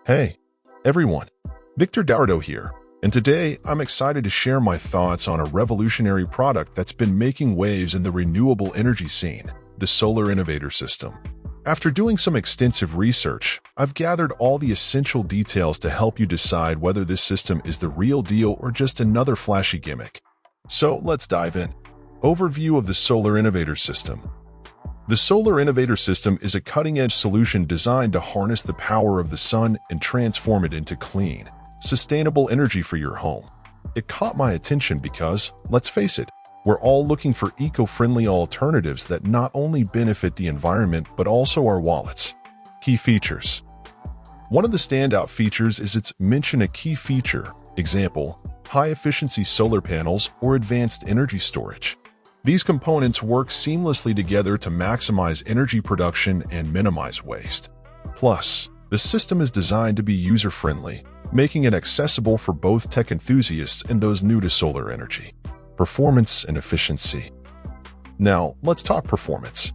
Hey, everyone. Victor Dardo here, and today I'm excited to share my thoughts on a revolutionary product that's been making waves in the renewable energy scene, the Solar Innovator System. After doing some extensive research, I've gathered all the essential details to help you decide whether this system is the real deal or just another flashy gimmick. So let's dive in. Overview of the Solar Innovator System. The Solar Innovator System is a cutting-edge solution designed to harness the power of the sun and transform it into clean, sustainable energy for your home. It caught my attention because, let's face it, we're all looking for eco-friendly alternatives that not only benefit the environment but also our wallets. Key features. One of the standout features is its mention a key feature, example, high-efficiency solar panels or advanced energy storage. These components work seamlessly together to maximize energy production and minimize waste. Plus, the system is designed to be user-friendly, making it accessible for both tech enthusiasts and those new to solar energy. Performance and efficiency. Now, let's talk performance.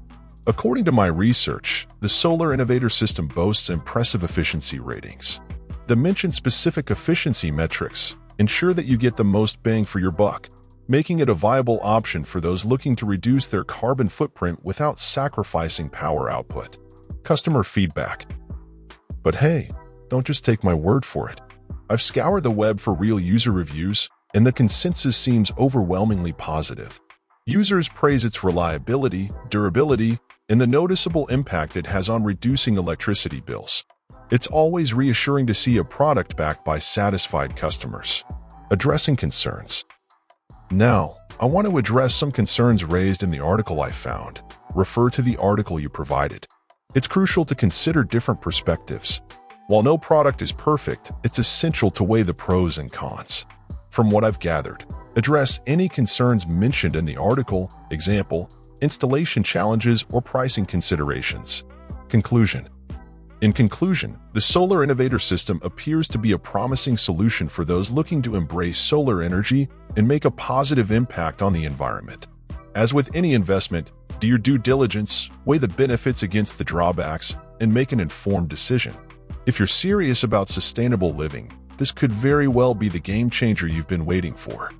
According to my research, the Solar Innovator System boasts impressive efficiency ratings. The mentioned specific efficiency metrics ensure that you get the most bang for your buck, making it a viable option for those looking to reduce their carbon footprint without sacrificing power output. Customer feedback. But hey, don't just take my word for it. I've scoured the web for real user reviews, and the consensus seems overwhelmingly positive. Users praise its reliability, durability, and the noticeable impact it has on reducing electricity bills. It's always reassuring to see a product backed by satisfied customers. Addressing concerns. Now, I want to address some concerns raised in the article I found. Refer to the article you provided. It's crucial to consider different perspectives. While no product is perfect, it's essential to weigh the pros and cons. From what I've gathered, address any concerns mentioned in the article, example, installation challenges or pricing considerations. Conclusion. In conclusion, the Solar Innovator System appears to be a promising solution for those looking to embrace solar energy and make a positive impact on the environment. As with any investment, do your due diligence, weigh the benefits against the drawbacks, and make an informed decision. If you're serious about sustainable living, this could very well be the game changer you've been waiting for.